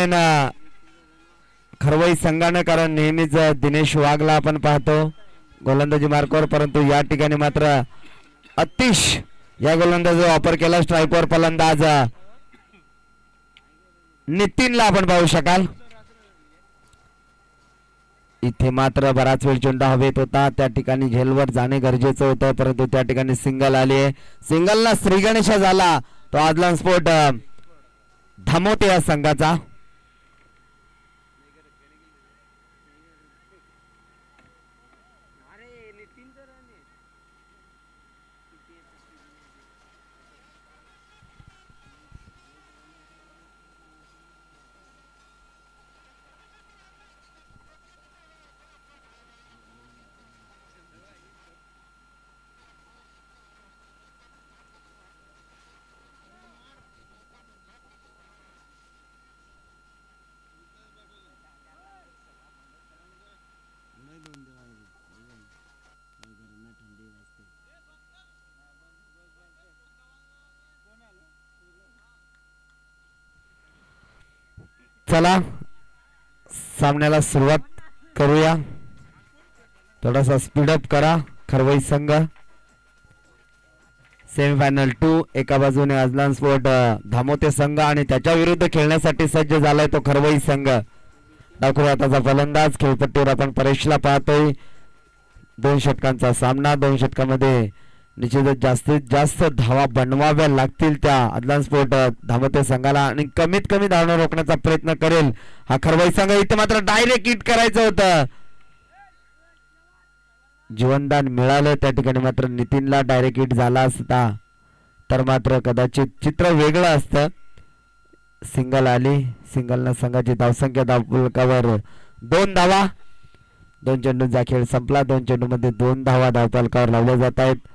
म्हणेन खरवई संघानं, कारण नेहमीच दिनेश वाघला आपण पाहतो गोलंदाजी मार्कवर, परंतु या ठिकाणी मात्र अतिश या गोलंदाजीचा वापर केला. स्ट्राईकवर फलंदाज नितीनला आपण पाहू शकाल. इथे मात्र बराच वेळ चेंडू हवेत होता, त्या ठिकाणी झेलवर जाणे गरजेचं होतं, परंतु त्या ठिकाणी सिंगल आली आहे. सिंगलला श्रीगणेश झाला तो आदलन स्पोर्ट धामोते या संघाचा. चला सामन्याला सुरुवात करूया. थोडासा स्पीडअप करा. खरवई संघ सेमीफायनल 2 एका बाजूने अजलान स्पोर्ट धामोते संघ आणि त्याच्या विरुद्ध खेळण्यासाठी सज्ज झालाय तो खरवई संघ. डाकूर त्याचा फलंदाज खेळपट्टीवर आपण परेशला पाहतोय. 2 षटकांचा सामना. 2 षटकामध्ये निश्चितच जास्तीत जास्त धावा बनवाव्या लागतील त्या अदलान स्पोर्ट धामोते संघाला आणि कमीत कमी धावणं रोखण्याचा प्रयत्न करेल हा खरवई संघ. इथे मात्र डायरेक्ट हिट करायचं होतं, जीवनदान मिळालं, त्या ठिकाणी मात्र नितीनला डायरेक्ट हिट झाला असता तर मात्र कदाचित चित्र वेगळं असतं. सिंगल आली. सिंगलनं संघाची धावसंख्या धावफलकावर 2 धावा. 2 चेंडूंचा खेळ संपला. 2 चेंडूमध्ये 2 धावा धावफलकावर लावल्या जात आहेत.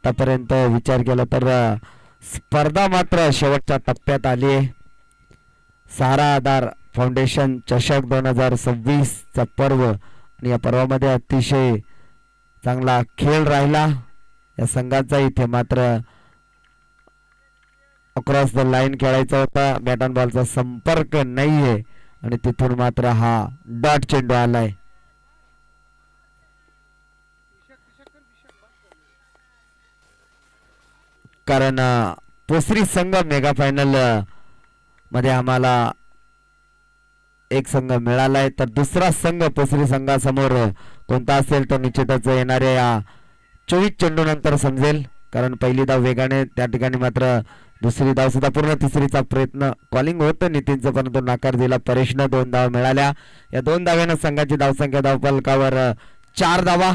आतापर्यंत विचार केला तर स्पर्धा मात्र शेवटच्या टप्प्यात आली आहे. सहारा आधार फाउंडेशन चषक 2026 चा पर्व आणि या पर्वामध्ये अतिशय चांगला खेळ राहिला या संघाचा. इथे मात्र अक्रॉस द लाईन खेळायचा होता, बॅट अँड बॉलचा संपर्क नाहीये आणि तिथून मात्र हा डॉट चेंडू आलाय. कारण पोसरी संघ मेगा फायनल मध्ये आम्हाला एक संघ मिळालाय, तर दुसरा संघ पोसरी संघासमोर कोणता असेल तो निश्चितच येणाऱ्या या 24 चेंडू नंतर समजेल. कारण पहिली धाव वेगाने, त्या ठिकाणी मात्र दुसरी धाव सुद्धा पूर्ण तिसरीचा प्रयत्न कॉलिंग होतं नितीनचं, परंतु नकार दिला परेशनं. 2 धावा मिळाल्या. या 2 धाव्यानं संघाची धावसंख्या धावफलकावर 4 धावा.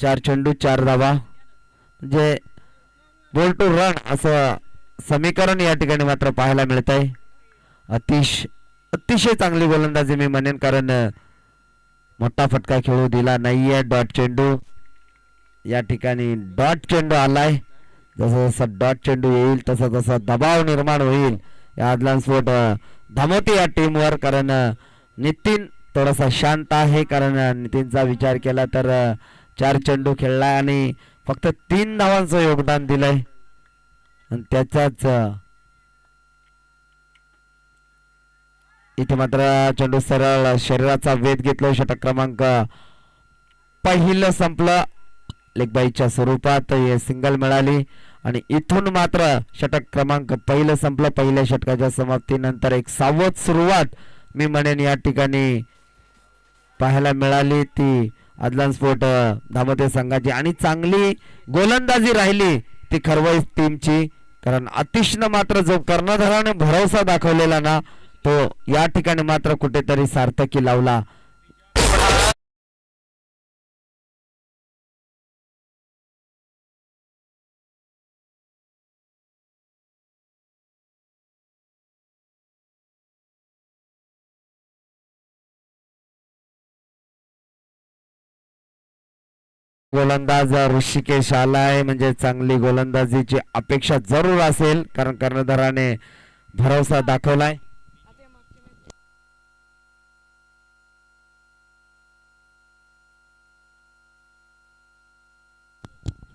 4 चेंडू 4 धावा म्हणजे बॉल टू रन असं समीकरण या ठिकाणी मात्र पाहायला मिळत आहे. अतिशय चांगली गोलंदाजी मी म्हणेन, कारण मोठा फटका खेळू दिला नाहीये. डॉट चेंडू या ठिकाणी डॉट चेंडू आलाय. जसं जसं डॉट चेंडू येईल तसा तसा दबाव निर्माण होईल या अदलान स्पोर्ट धामोते या टीमवर. कारण नितीन थोडासा शांत आहे, कारण नितीनचा विचार केला तर 4 चेंडू खेळलाय आणि फक्त 3 धावांचं योगदान दिलंय आणि त्याचाच इथे मात्र चेंडू सरळ शरीराचा वेध घेतला. षटक क्रमांक पहिलं संपलं लेगबाईच्या स्वरूपात. हे सिंगल मिळाली आणि इथून मात्र षटक क्रमांक पहिलं संपलं. पहिल्या षटकाच्या समाप्तीनंतर एक सावध सुरुवात मी म्हणेन या ठिकाणी पाहायला मिळाली ती अदलान स्पोर्ट धामोते संघाची आणि चांगली गोलंदाजी राहिली ती खरवई टीमची. कारण अतिशनं मात्र जो कर्णधाराने भरोसा दाखवलेला ना तो या ठिकाणी मात्र कुठेतरी सार्थकी लावला. गोलंदाज ऋषिकेश आलाय, म्हणजे चांगली गोलंदाजीची अपेक्षा जरूर असेल, कारण कर्णधाराने भरोसा दाखवलाय.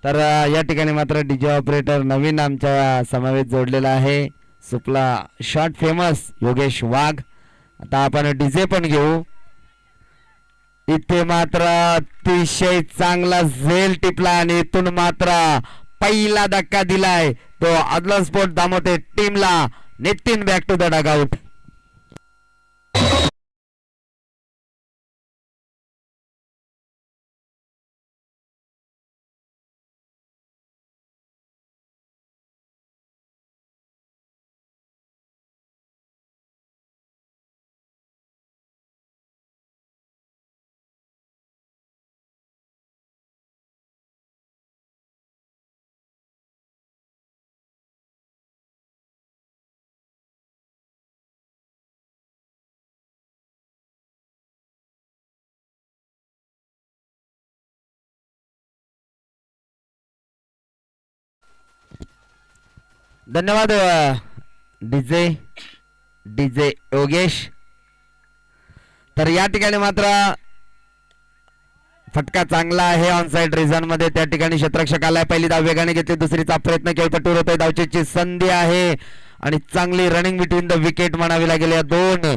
तर या ठिकाणी मात्र डीजे ऑपरेटर नवीन आमच्या समावेश जोडलेला आहे. सुपला शॉर्ट फेमस योगेश वाघ. आता आपण डीजे पण घेऊ. इथे मात्र अतिशय चांगला झेल टिपला आणि इथून मात्र पहिला धक्का दिलाय तो अदलन स्पोर्ट दामोते टीमला. Nitin back to the dugout. धन्यवाद डीजे डीजे योगेश. तर या ठिकाणी मात्र फटका चांगला आहे ऑन साइड रिझन मध्ये. त्या ठिकाणी क्षेत्ररक्षक आलाय. पहिली धाव वेगाने घेतली. दुसरीचा प्रयत्न खेळपट्टीवर होतोय. धावचीची संधी आहे आणि चांगली रनिंग बिटवीन द विकेट म्हणावी लागेल या दोन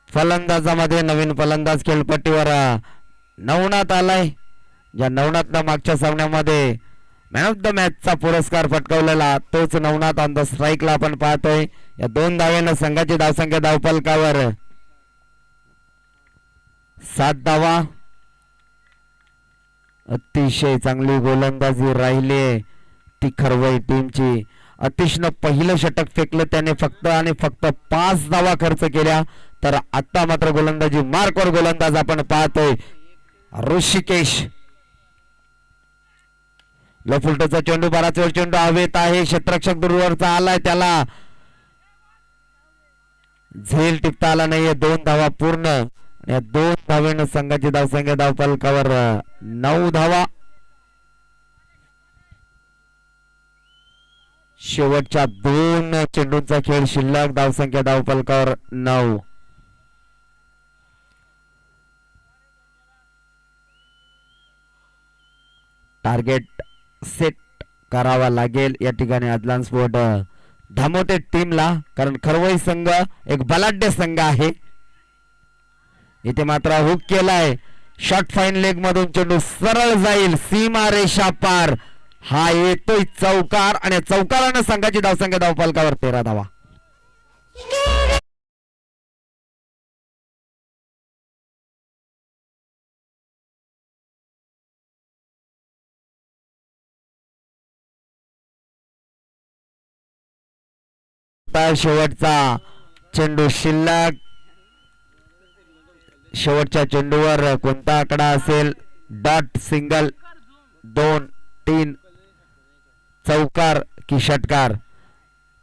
फलंदाजामध्ये. नवीन फलंदाज खेळपट्टीवर नवनाथ आलाय. ज्या नवनाथनं मागच्या सामन्यामध्ये मॅन ऑफ द मॅचचा पुरस्कार पटकावलेला तोच नवनाथ ऑन द स्ट्राईकला आपण पाहतोय. या दोन धाव्यानं संघाची धावसंख्या धावफलकावर 7 धावा. अतिशय चांगली गोलंदाजी राहिली ती खरवई टीमची. अतिशनं पहिलं षटक फेकलं त्याने फक्त आणि फक्त 5 धावा खर्च केल्या. तर आता मात्र गोलंदाजी मार्कवर गोलंदाज आपण पाहतोय ऋषिकेश. लफुलटचा चेंडू बराच वेळ चेंडू हवेत आहे. क्षेत्ररक्षक दूरवरचा आलाय त्याला झेल टिपता आला नाहीये. 2 धावा पूर्ण. या 2 धावेनं संघाची धावसंख्या धावफलकावर 9 धावा. शेवटच्या 2 चेंडूंचा खेळ शिल्लक. धावसंख्या धावफलकावर 9. टार्गेट सेट करावा लागेल या ठिकाणी अदलान स्पोर्ट धामोटे टीमला. कारण खरवई संघ एक बलाढ्य संघ आहे. इथे मात्र हुक केलाय. शॉर्ट फाईन लेग मधून चेंडू सरळ जाईल सीमा रेषा पार. हा येतोय चौकार आणि चौकारानं संघाची धावसंख्या धावफलकावर 13 धावा. शेवटचा चेंडू शिल्लक. शेवटच्या चेंडूवर कोणता आकडा असेल? डॉट, सिंगल, 2, 3, चौकार की षटकार?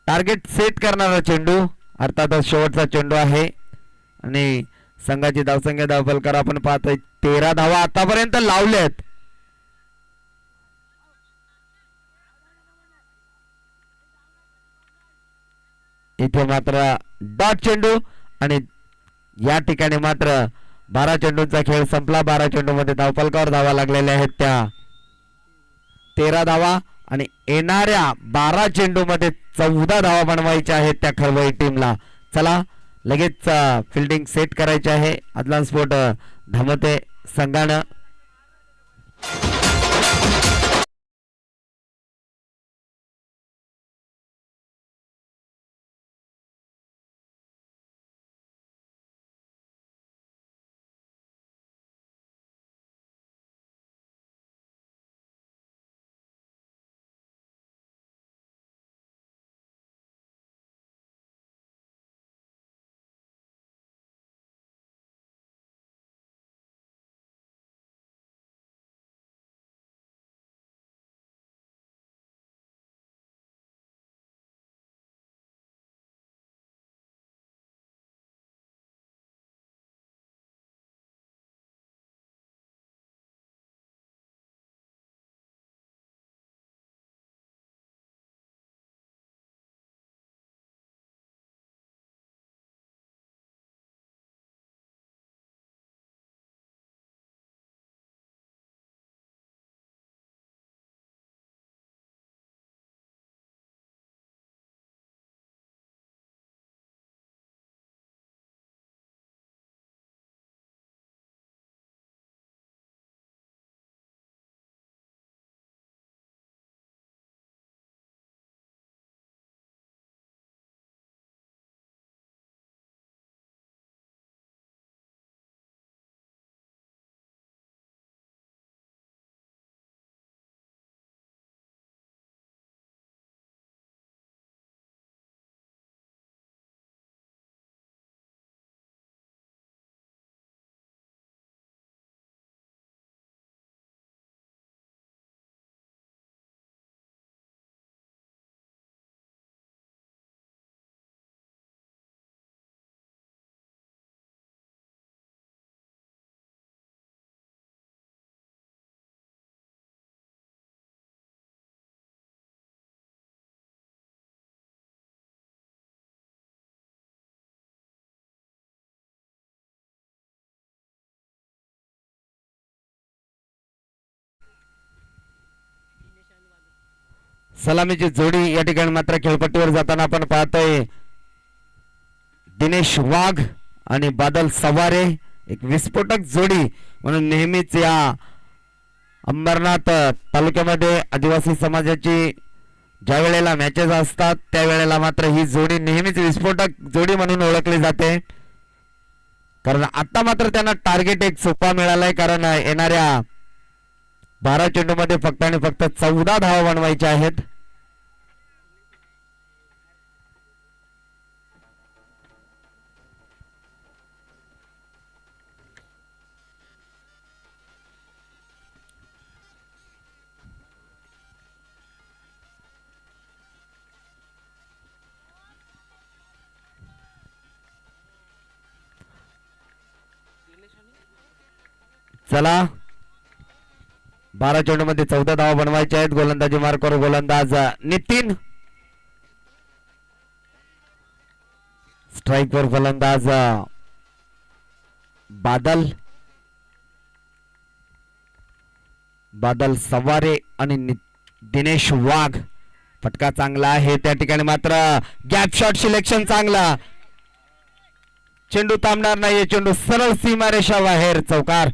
टार्गेट सेट करणारा चेंडू अर्थातच शेवटचा चेंडू आहे आणि संघाची धावसंख्या धावफलकार आपण पाहतोय 13 धावा आतापर्यंत लावल्यात. इथे मात्र डॉट चेंडू आणि या ठिकाणी मात्र 12 चेंडूंचा खेळ संपला. 12 चेंडूमध्ये धावफलकावर धावा लागलेल्या आहेत त्या 13 धावा आणि येणाऱ्या 12 चेंडूमध्ये 14 धावा बनवायच्या आहेत त्या खरवई टीमला. चला लगेच फिल्डिंग सेट करायची आहे अदलान स्पोर्ट धामोते संघानं. सलामीची जोडी या ठिकाणी मात्र खेळपट्टीवर जाताना आपण पाहतोय दिनेश वाघ आणि बादल सवारे, एक विस्फोटक जोडी म्हणून नेहमीच या अंबरनाथ तालुक्यामध्ये आदिवासी समाजाची ज्या वेळेला मॅचेस असतात त्यावेळेला मात्र ही जोडी नेहमीच विस्फोटक जोडी म्हणून ओळखली जाते. कारण आता मात्र त्यांना टार्गेट एक सोपा मिळालाय, कारण येणाऱ्या 12 चेंडूमध्ये फक्त आणि फक्त 14 धावा बनवायच्या आहेत. चला 12 चेंडूमध्ये 14 धावा बनवायच्या आहेत. गोलंदाजी मार्कवर गोलंदाज नितीन, स्ट्राईकवर फलंदाज बादल सवारे आणि दिनेश वाघ. फटका चांगला आहे त्या ठिकाणी, मात्र गॅप शॉट सिलेक्शन चांगला. चेंडू थांबणार नाही, चेंडू सरळ सीमारेषा बाहेर, चौकार.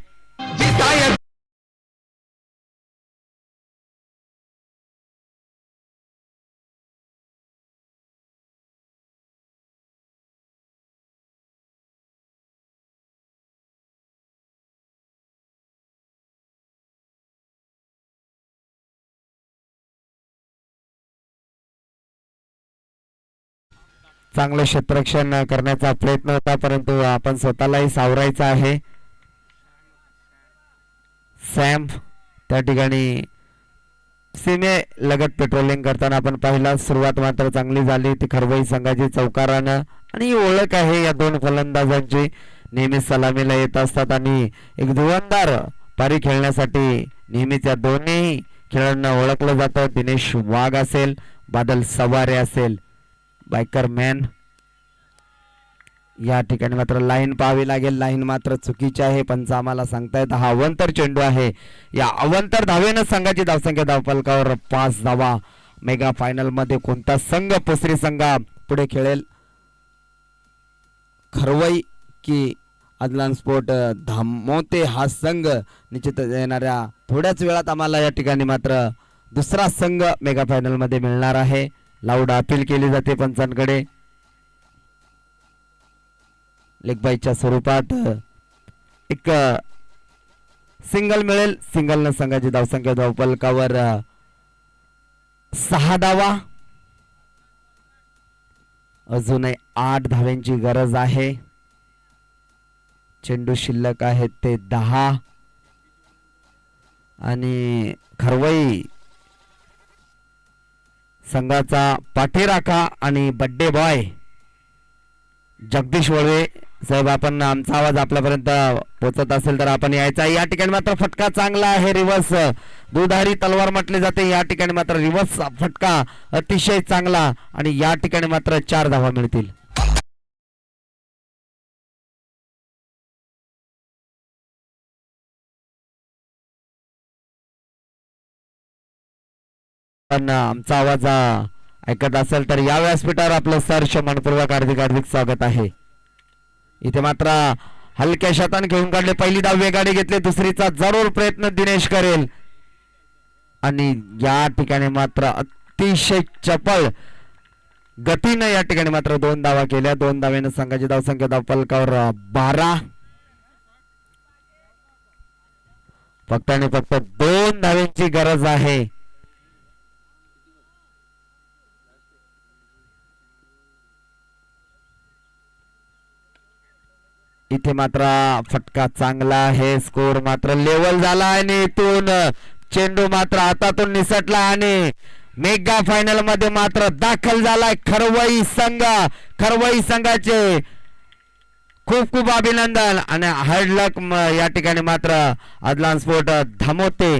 चांगलं क्षेत्ररक्षण करण्याचा प्रयत्न होता, परंतु आपण स्वतःलाही सावरायचं आहे. सॅम त्या ठिकाणी सीमे लगत पेट्रोलिंग करताना आपण पाहिला. सुरुवात मात्र चांगली झाली ती खरवई संघाची चौकारानं, आणि ही ओळख आहे या दोन फलंदाजांची. नेहमीच सलामीला येत असतात आणि एक धुवंदार पारी खेळण्यासाठी नेहमीच या दोन्ही खेळाडूंना ओळखलं जातं. दिनेश वाघ असेल, बादल सवारे असेल, बायकर मॅन. या ठिकाणी मात्र लाईन पाहावी लागेल, लाईन मात्र चुकीची आहे. पंच आम्हाला सांगतायत हा अवंतर चेंडू आहे. या अवंतर धावेनं संघाची धावसंख्या धावफलकावर 5 धावा. मेगा फायनल मध्ये कोणता संघ पोसरी संघ पुढे खेळेल, खरवई की अदलान स्पोर्ट धामोते, हा संघ निश्चित येणाऱ्या थोड्याच वेळात आम्हाला या ठिकाणी मात्र दुसरा संघ मेगा फायनल मध्ये मिळणार आहे. लाऊड अपील केली जाते पंचांकडे. लेगबाईच्या स्वरूपात एक सिंगल मिळेल. सिंगलनं संघाची धावसंख्या धावफलकावर 6 धावा. अजूनही 8 धाव्यांची गरज आहे. चेंडू शिल्लक आहेत ते 10. आणि खरवई संघाचा पाठीराखा आणि बड्डे बॉय जगदीश वळवे साहेब, आपण आमचा आवाज आपल्यापर्यंत पोहोचत असेल तर आपण यायचा. या ठिकाणी मात्र फटका चांगला आहे, रिव्हर्स दुधारी तलवार म्हटले जाते. या ठिकाणी मात्र रिव्हर्स फटका अतिशय चांगला, आणि या ठिकाणी मात्र 4 धावा मिळतील. पण आमचा आवाज ऐकत असेल तर या व्यासपीठावर आपलं सहर्ष मनपूर्वक हार्दिक हार्दिक स्वागत आहे. इथे मात्र हलक्या शतान घेऊन काढले. पहिली धाव वेगाने घेतले, दुसरीचा जरूर प्रयत्न दिनेश करेल. आणि या ठिकाणी मात्र अतिशय चपळ गतीने या ठिकाणी मात्र 2 धावा केल्या. 2 धावेने संघाची धावसंख्या धावफलकावर 12. फक्त आणि फक्त 2 धाव्यांची गरज आहे. इथे मात्र फटका चांगला आहे. स्कोर मात्र लेवल झाला आणि इथून चेंडू मात्र हातातून निसटला आणि मेगा फायनल मध्ये मात्र दाखल झालाय खरवई संघ. खरवई संघाचे खूप खूप अभिनंदन आणि हार्ड लक. या ठिकाणी मात्र अदलान स्पोर्ट धामोते